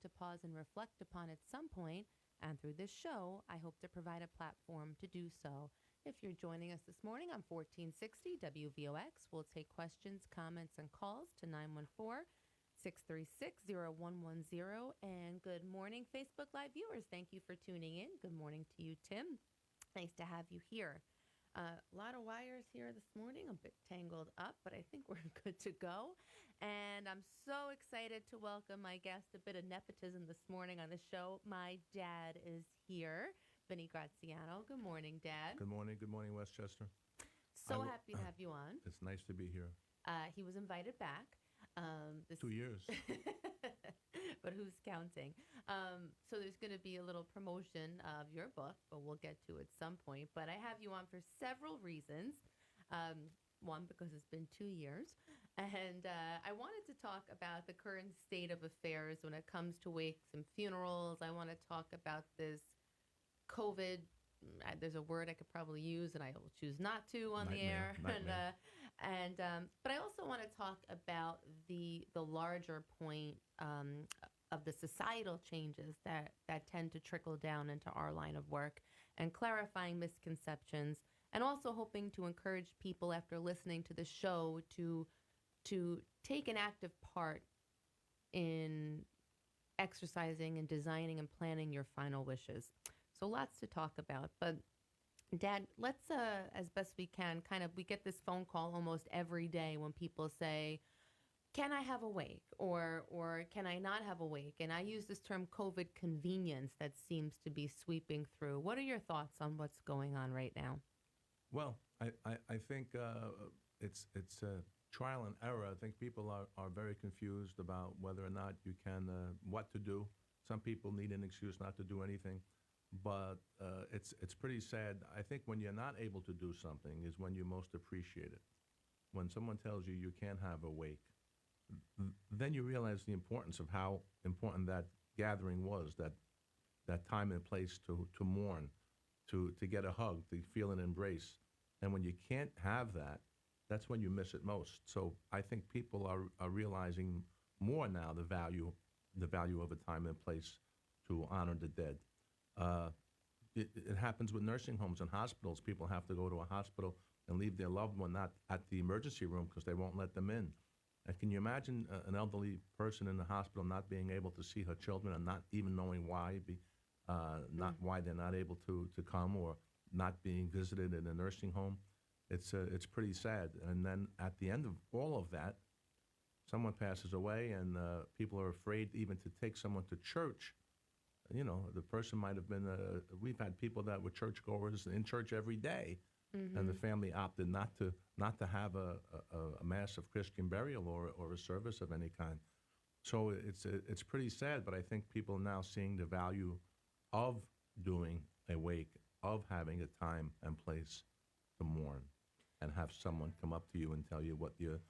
to pause and reflect upon at some point, and through this show, I hope to provide a platform to do so. If you're joining us this morning on 1460 WVOX, we'll take questions, comments, and calls to 914-636-0110. And good morning, Facebook Live viewers. Thank you for tuning in. Good morning to you, Tim. Nice to have you here. A lot of wires here this morning, a bit tangled up, but I think we're good to go. And I'm so excited to welcome my guest, a bit of nepotism this morning on the show. My dad is here, Vincent Graziano. Good morning, Dad. Good morning, Westchester. So happy to have you on. It's nice to be here. He was invited back. 2 years. But who's counting? So there's going to be a little promotion of your book, but we'll get to it at some point. But I have you on for several reasons. One, because it's been 2 years. And I wanted to talk about the current state of affairs when it comes to wakes and funerals. I want to talk about this COVID. There's a word I could probably use, and I will choose not to on the air. But I also want to talk about the larger point of the societal changes that tend to trickle down into our line of work, and clarifying misconceptions, and also hoping to encourage people after listening to the show to take an active part in exercising and designing and planning your final wishes. So lots to talk about. But Dad, let's, as best we can, we get this phone call almost every day when people say, can I have a wake, or can I not have a wake? And I use this term COVID convenience that seems to be sweeping through. What are your thoughts on what's going on right now? Well, I think it's trial and error. I think people are very confused about whether or not you can, what to do. Some people need an excuse not to do anything. But it's pretty sad. I think when you're not able to do something is when you most appreciate it. When someone tells you you can't have a wake, then you realize the importance of how important that gathering was, that time and place to mourn, to get a hug, to feel an embrace. And when you can't have that, that's when you miss it most. So I think people are realizing more now the value of a time and place to honor the dead. It happens with nursing homes and hospitals. People have to go to a hospital and leave their loved one not at the emergency room because they won't let them in. And can you imagine an elderly person in the hospital not being able to see her children and not even knowing why, why they're not able to come, or not being visited in a nursing home? It's pretty sad. And then at the end of all of that, someone passes away, and people are afraid even to take someone to church. You know, the person might have been, we've had people that were churchgoers in church every day, and the family opted not to have a mass of Christian burial or a service of any kind. So it's pretty sad, but I think people are now seeing the value of doing a wake, of having a time and place to mourn, and have someone come up to you and tell you what your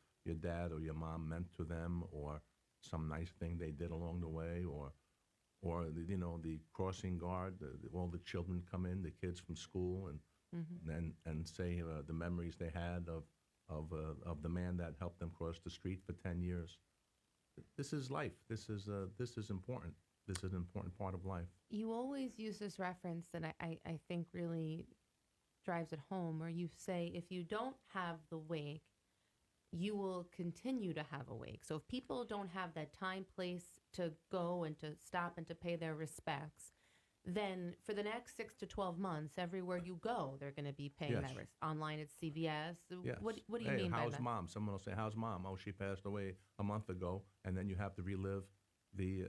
dad or your mom meant to them, or some nice thing they did along the way, or the crossing guard, all the children come in, the kids from school, and say the memories they had of the man that helped them cross the street for 10 years. This is life. This is important. This is an important part of life. You always use this reference that I think really drives it home, where you say if you don't have the wake, you will continue to have a wake. So if people don't have that time, place to go and to stop and to pay their respects, then for the next 6 to 12 months, everywhere you go, they're going to be paying that online at CVS. Yes. What do you mean by that? How's mom? Someone will say, how's mom? Oh, she passed away a month ago. And then you have to relive the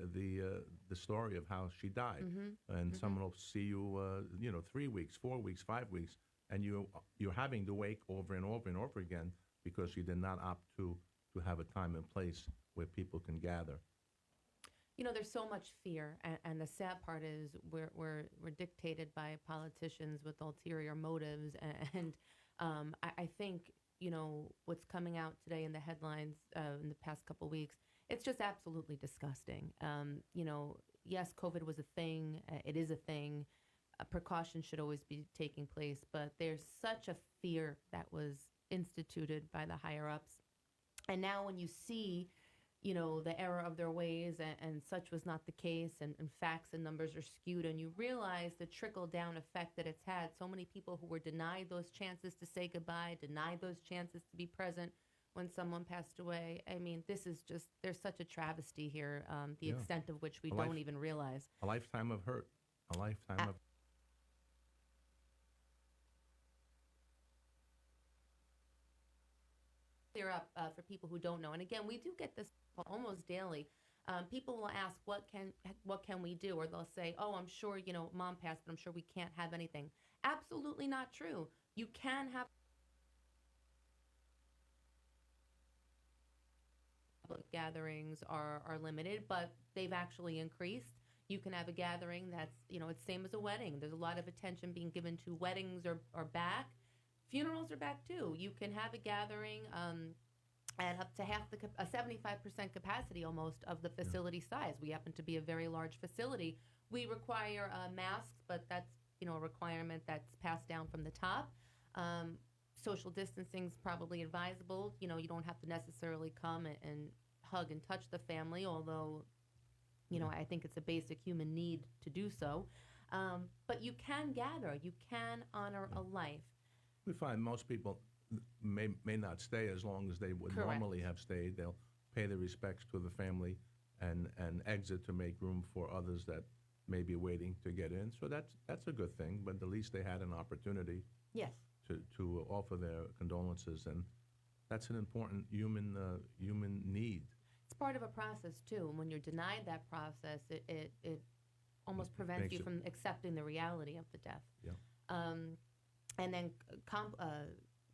story of how she died. And someone will see you, 3 weeks, 4 weeks, 5 weeks, and you're having to wake over and over and over again because you did not opt to have a time and place where people can gather. You know, there's so much fear, and the sad part is we're dictated by politicians with ulterior motives, and I think, what's coming out today in the headlines in the past couple of weeks, it's just absolutely disgusting. Yes, COVID was a thing. It is a thing. Precautions should always be taking place, but there's such a fear that was instituted by the higher ups. And now when you see the error of their ways, and such was not the case, and facts and numbers are skewed, and you realize the trickle down effect that it's had. So many people who were denied those chances to say goodbye, denied those chances to be present when someone passed away. I mean, this is just, there's such a travesty here, the Yeah. extent of which we A don't life- even realize. A lifetime of hurt. A lifetime of. Clear up for people who don't know. And again, we do get this almost daily. People will ask, what can we do? Or they'll say, oh, I'm sure, mom passed, but I'm sure we can't have anything. Absolutely not true. You can have public gatherings are limited, but they've actually increased. You can have a gathering that's, it's same as a wedding. There's a lot of attention being given to weddings are back. Funerals are back too. You can have a gathering at up to half a 75% capacity almost of the facility size. We happen to be a very large facility. We require masks, but that's a requirement that's passed down from the top. Social distancing is probably advisable. You don't have to necessarily come and hug and touch the family, although I think it's a basic human need to do so. But you can gather. You can honor a life. We find most people may not stay as long as they would Correct. normally have stayed. They'll pay their respects to the family and exit to make room for others that may be waiting to get in. So that's a good thing, but at least they had an opportunity Yes. to offer their condolences, and that's an important human need. It's part of a process too. And when you're denied that process, it almost prevents makes you it- from accepting the reality of the death. Yeah. And then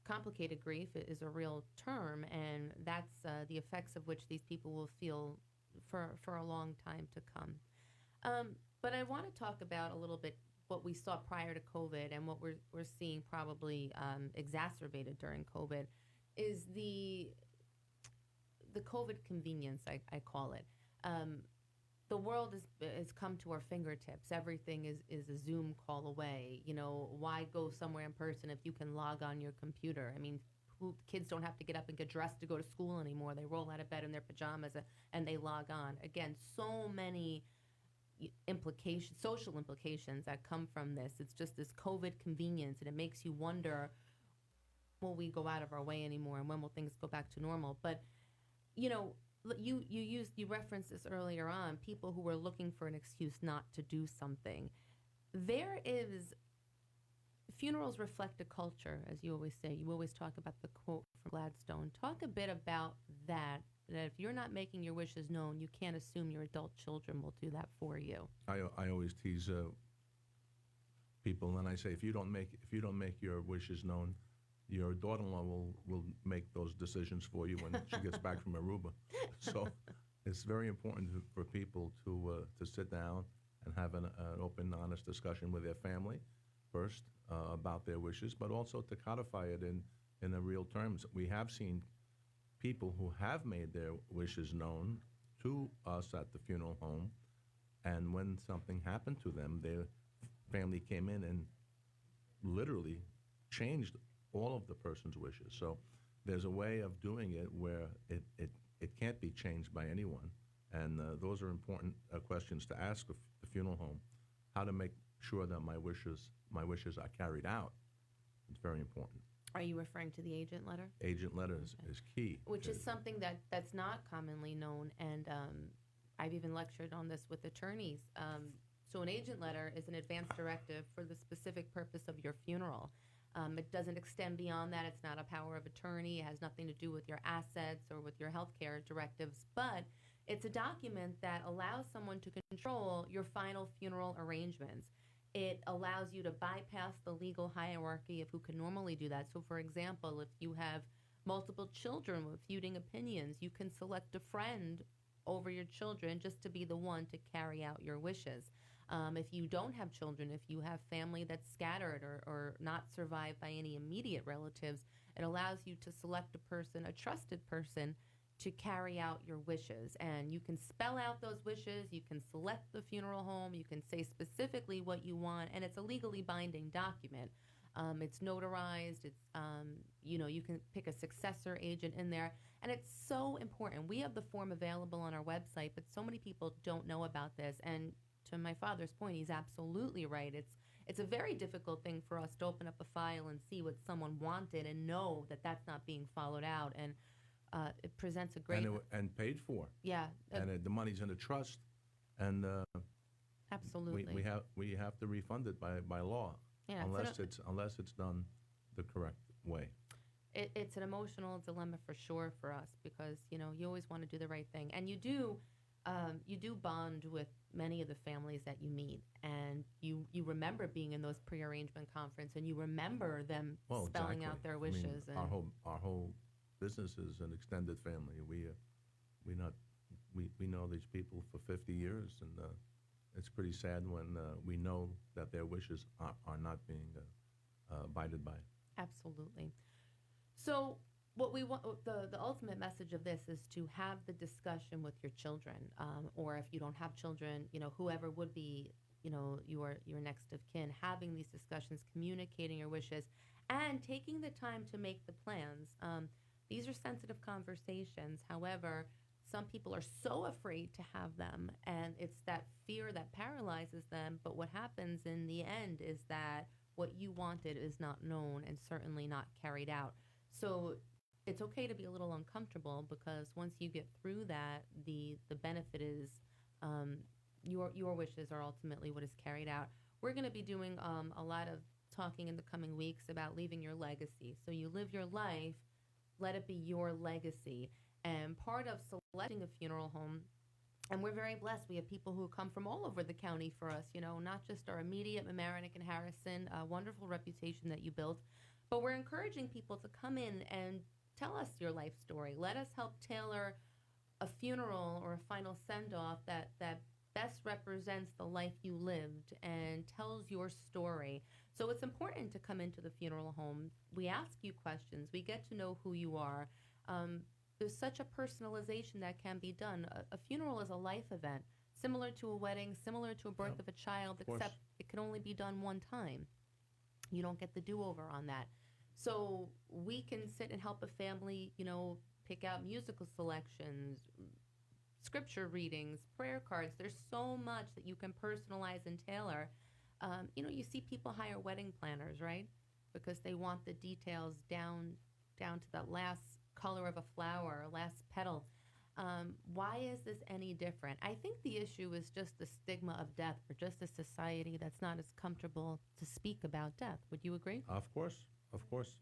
complicated grief is a real term, and that's the effects of which these people will feel for a long time to come. But I want to talk about a little bit what we saw prior to COVID and what we're seeing probably exacerbated during COVID is the COVID convenience, I call it. The world has come to our fingertips. Everything is a Zoom call away. Why go somewhere in person if you can log on your computer? I mean, kids don't have to get up and get dressed to go to school anymore. They roll out of bed in their pajamas and they log on. Again, so many social implications that come from this. It's just this COVID convenience, and it makes you wonder, will we go out of our way anymore, and when will things go back to normal? But you referenced this earlier on, people who were looking for an excuse not to do something. Funerals reflect a culture, as you always say. You always talk about the quote from Gladstone. Talk a bit about that if you're not making your wishes known, you can't assume your adult children will do that for you. I always tease people, and I say, if you don't make your wishes known, your daughter-in-law will make those decisions for you when she gets back from Aruba. So it's very important for people to sit down and have an open, honest discussion with their family first about their wishes, but also to codify it in a real terms. We have seen people who have made their wishes known to us at the funeral home, and when something happened to them, their family came in and literally changed all of the person's wishes. So there's a way of doing it where it can't be changed by anyone, and those are important questions to ask the funeral home. How to make sure that my wishes are carried out. It's very important. Are you referring to the agent letter? Agent letters is key. Which is something that's not commonly known, and I've even lectured on this with attorneys. So an agent letter is an advance directive for the specific purpose of your funeral. It doesn't extend beyond that. It's not a power of attorney. It has nothing to do with your assets or with your healthcare directives, but it's a document that allows someone to control your final funeral arrangements. It allows you to bypass the legal hierarchy of who can normally do that. So, for example, if you have multiple children with feuding opinions, you can select a friend over your children just to be the one to carry out your wishes. If you don't have children, if you have family that's scattered or not survived by any immediate relatives, it allows you to select a person, a trusted person, to carry out your wishes. And you can spell out those wishes, you can select the funeral home, you can say specifically what you want, and it's a legally binding document. It's notarized. You can pick a successor agent in there. And it's so important. We have the form available on our website, but so many people don't know about this. And to my father's point, he's absolutely right. It's a very difficult thing for us to open up a file and see what someone wanted and know that that's not being followed out. And it presents a great... And paid for. Yeah. And the money's in a trust, and absolutely. we have to refund it by law, Yeah, unless it's done the correct way. It's an emotional dilemma for sure for us, because you always want to do the right thing, and you do bond with many of the families that you meet, and you remember being in those pre-arrangement conference, and you remember them spelling out their wishes. I mean, and our whole business is an extended family. We know these people for 50 years, and it's pretty sad when we know that their wishes are not being abided by. Absolutely. So what we want, the ultimate message of this is to have the discussion with your children, or if you don't have children, whoever would be, your next of kin, having these discussions, communicating your wishes, and taking the time to make the plans. These are sensitive conversations. However, some people are so afraid to have them, and it's that fear that paralyzes them. But what happens in the end is that what you wanted is not known and certainly not carried out. So it's okay to be a little uncomfortable, because once you get through that, the benefit is your wishes are ultimately what is carried out. We're going to be doing a lot of talking in the coming weeks about leaving your legacy. So you live your life, let it be your legacy. And part of selecting a funeral home, and we're very blessed, we have people who come from all over the county for us, not just our immediate, Mamaroneck and Harrison, a wonderful reputation that you built, but we're encouraging people to come in and tell us your life story. Let us help tailor a funeral or a final send-off that best represents the life you lived and tells your story. So it's important to come into the funeral home. We ask you questions. We get to know who you are. There's such a personalization that can be done. A funeral is a life event, similar to a wedding, similar to a birth of a child, except it can only be done one time. You don't get the do-over on that. So we can sit and help a family, pick out musical selections, scripture readings, prayer cards. There's so much that you can personalize and tailor. You see people hire wedding planners, right? Because they want the details down to that last color of a flower, last petal. Why is this any different? I think the issue is just the stigma of death. We're just a society that's not as comfortable to speak about death. Would you agree? Of course. It's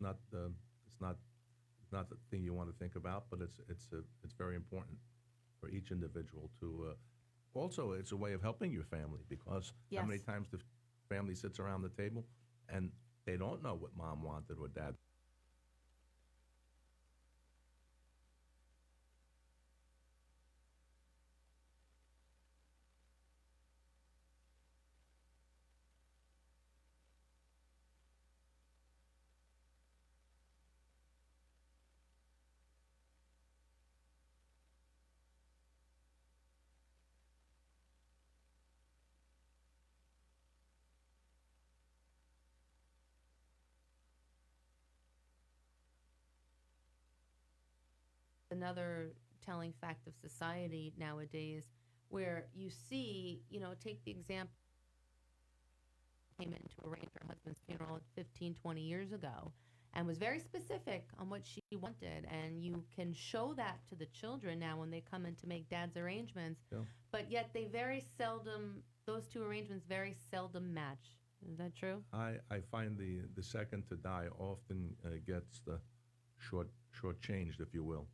not the thing you want to think about, but it's very important for each individual to. Also, it's a way of helping your family, because how many times the family sits around the table and they don't know what mom wanted or dad. Another telling fact of society nowadays, where you see, take the example, came in to arrange her husband's funeral 15, 20 years ago, and was very specific on what she wanted. And you can show that to the children now when they come in to make dad's arrangements, but yet those two arrangements very seldom match. Is that true? I find the second to die often gets the short-changed, if you will.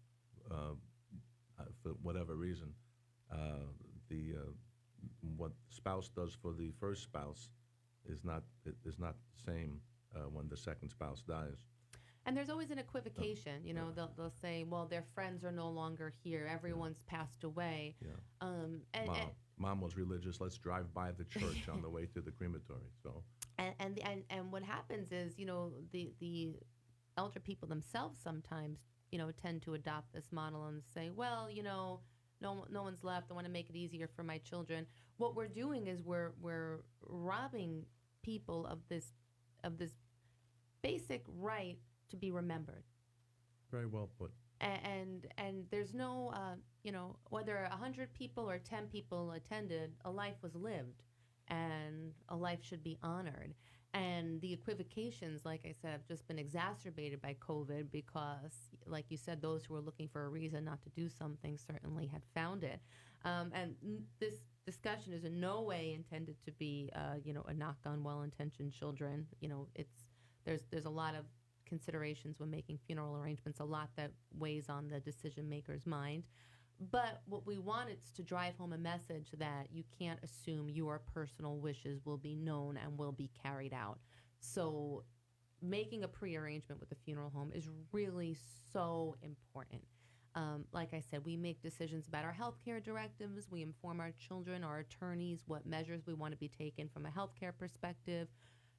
For whatever reason, what the spouse does for the first spouse is not the same when the second spouse dies. And there's always an equivocation. They'll say, well, their friends are no longer here. Everyone's passed away. Yeah. Mom was religious. Let's drive by the church on the way to the crematory. So. And what happens is, the elder people themselves sometimes tend to adopt this model and say, well, no one's left. I want to make it easier for my children. What we're doing is we're robbing people of this of this basic right to be remembered. Very well put. And there's no whether 100 people or 10 people attended, a life was lived, and a life should be honored. And the equivocations, like I said, have just been exacerbated by COVID because, like you said, those who were looking for a reason not to do something certainly had found it. This discussion is in no way intended to be a knock on well-intentioned children. There's a lot of considerations when making funeral arrangements, a lot that weighs on the decision maker's mind. But what we want is to drive home a message that you can't assume your personal wishes will be known and will be carried out. So making a pre-arrangement with the funeral home is really so important. Like I said, we make decisions about our healthcare directives. We inform our children, our attorneys, what measures we want to be taken from a healthcare perspective.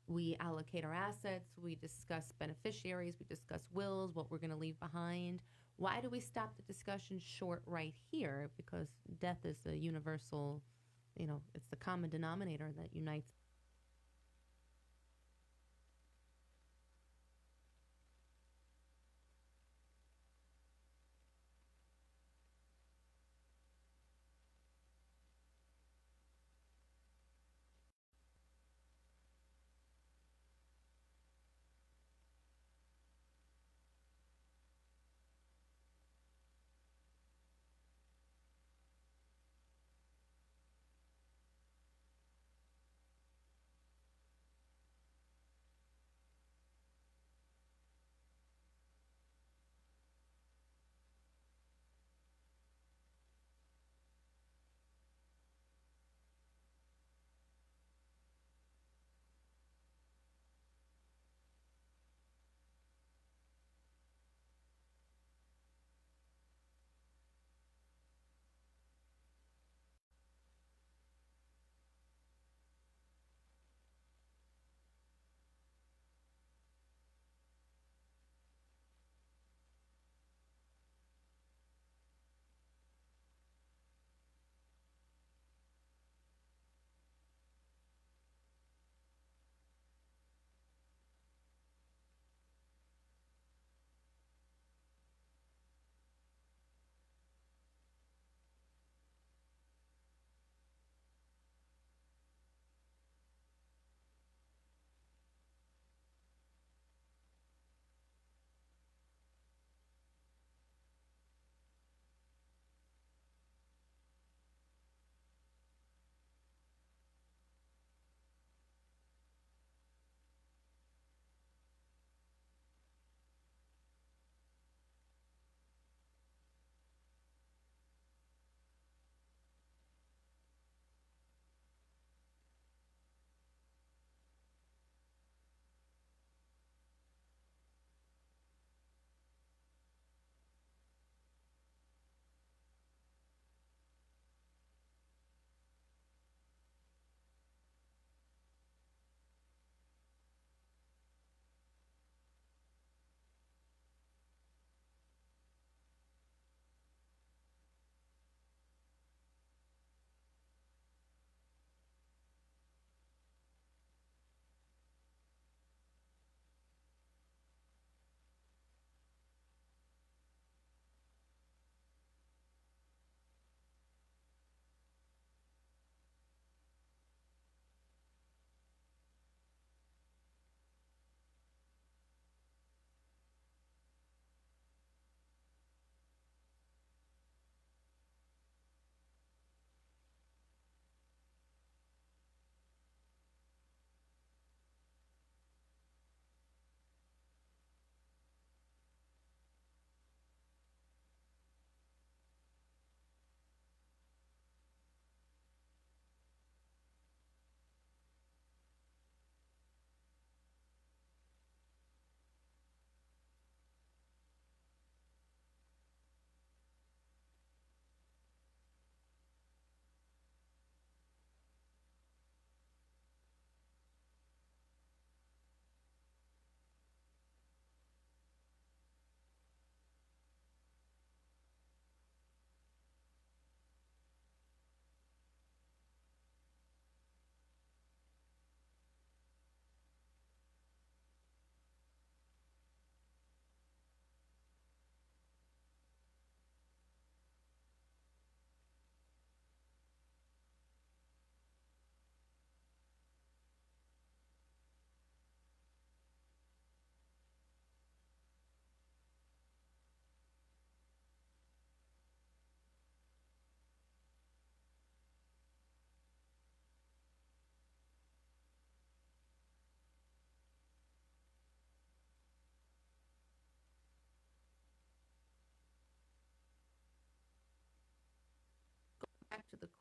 We allocate our assets. We discuss beneficiaries. We discuss wills, what we're going to leave behind. Why do we stop the discussion short right here? Because death is the universal, it's the common denominator that unites.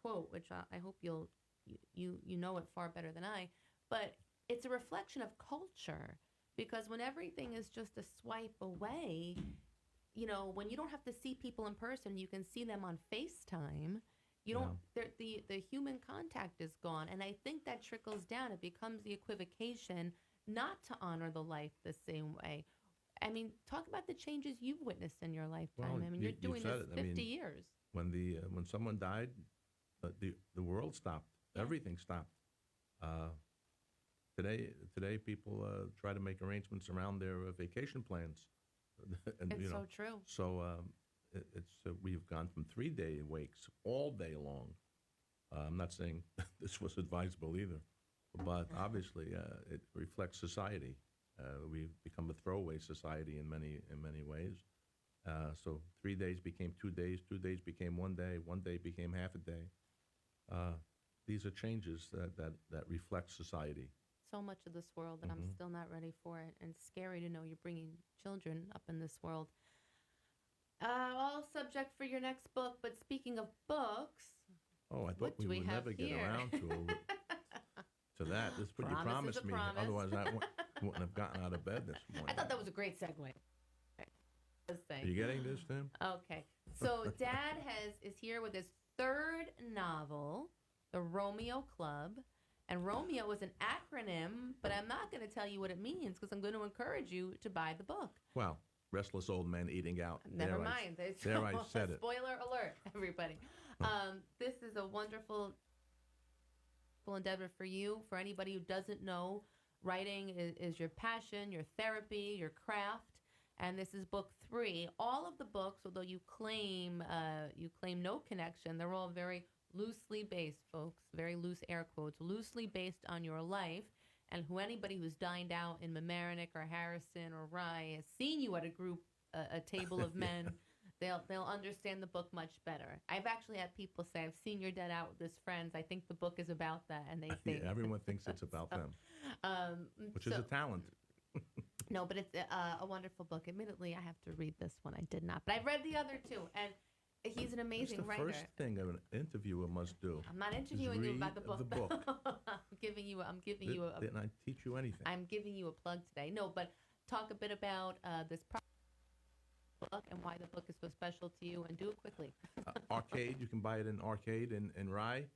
quote, which I hope you know it far better than I, but it's a reflection of culture, because when everything is just a swipe away, when you don't have to see people in person, you can see them on FaceTime. You don't. The human contact is gone, and I think that trickles down. It becomes the equivocation not to honor the life the same way. I mean, talk about the changes you've witnessed in your lifetime. Well, I mean, you're doing this 50 I mean, years. when someone died, the world stopped. Yeah. Everything stopped. Today people try to make arrangements around their vacation plans. And, It's so true. So we've gone from 3-day wakes all day long. I'm not saying this was advisable either, but obviously it reflects society. We've become a throwaway society in many ways. So 3 days became 2 days, 2 days became 1 day, 1 day became half a day. These are changes that reflect society. So much of this world, and I'm still not ready for it. And it's scary to know you're bringing children up in this world. All subject for your next book. But speaking of books, I thought we would never get around to that. This is what you promised me. Promise. Otherwise, I wouldn't have gotten out of bed this morning. I thought that was a great segue. Are you getting this, Tim? Okay. So Dad is here with his third novel, The Romeo Club. And Romeo is an acronym, but I'm not going to tell you what it means because I'm going to encourage you to buy the book. Well, restless old men eating out. Never mind. I said it. Spoiler alert, everybody. This is a wonderful endeavor for you. For anybody who doesn't know, writing is your passion, your therapy, your craft. And this is book 3. All of the books, although you claim no connection, they're all very loosely based, folks, very loose air quotes, loosely based on your life. And anybody who's dined out in Mamaroneck or Harrison or Rye has seen you at a table of men, they'll understand the book much better. I've actually had people say, I've seen your dad out with his friends. I think the book is about that. And they think. Yeah, everyone thinks it's about them, which is a talent. No, but it's a wonderful book. Admittedly, I have to read this one. I did not. But I've read the other two. And he's an amazing writer. It's the first thing an interviewer must do. I'm not interviewing you about the book. The book. I'm giving you a. Didn't I teach you anything? I'm giving you a plug today. No, but talk a bit about this book and why the book is so special to you, and do it quickly. Arcade. You can buy it in Arcade in Rye,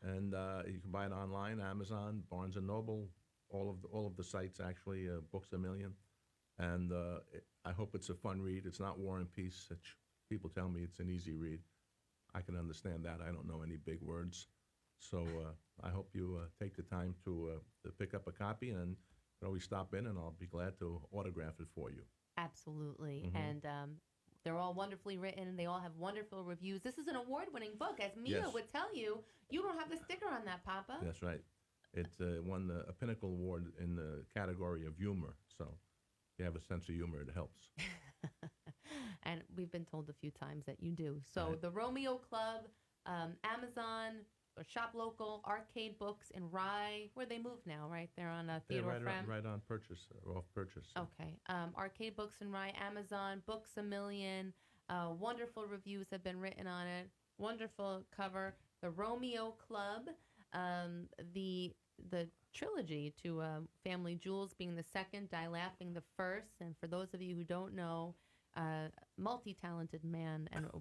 and you can buy it online, Amazon, Barnes and Noble, all of the sites actually. Books A Million, and I hope it's a fun read. It's not War and Peace. People tell me it's an easy read. I can understand that. I don't know any big words. So I hope you take the time to pick up a copy, and you can always stop in, and I'll be glad to autograph it for you. Absolutely. And they're all wonderfully written. They all have wonderful reviews. This is an award-winning book. As Mia would tell you, you don't have the sticker on that, Papa. That's right. It won a Pinnacle Award in the category of humor. So if you have a sense of humor, it helps. And we've been told a few times that you do. So The Romeo Club, Amazon, or Shop Local, Arcade Books in Rye, where they move now, right? They're on Theodore Frem. Right on purchase, off purchase. Okay. Arcade Books in Rye, Amazon, Books A Million. Wonderful reviews have been written on it. Wonderful cover. The Romeo Club, the trilogy to Family Jewels being the second, Die Laughing the first. And for those of you who don't know, multi-talented man and a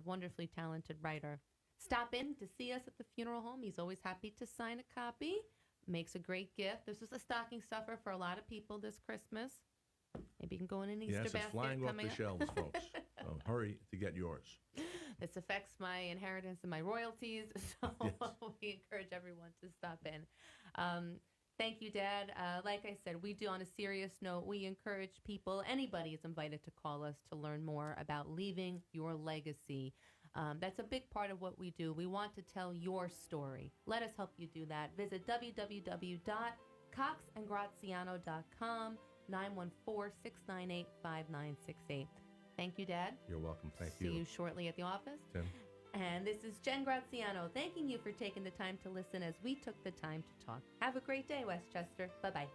wonderfully talented writer. Stop in to see us at the funeral home. He's always happy to sign a copy. Makes a great gift. This was a stocking stuffer for a lot of people this Christmas. Maybe you can go in an Easter basket. Yes, it's flying off the shelves, folks. So hurry to get yours. This affects my inheritance and my royalties, so we encourage everyone to stop in. Thank you, Dad. Like I said, we do, on a serious note, we encourage people, anybody is invited to call us to learn more about leaving your legacy. That's a big part of what we do. We want to tell your story. Let us help you do that. Visit www.coxeandgraziano.com, 914-698-5968. Thank you, Dad. You're welcome. Thank you. See you shortly at the office. Tim. And this is Jen Graziano, thanking you for taking the time to listen as we took the time to talk. Have a great day, Westchester. Bye-bye.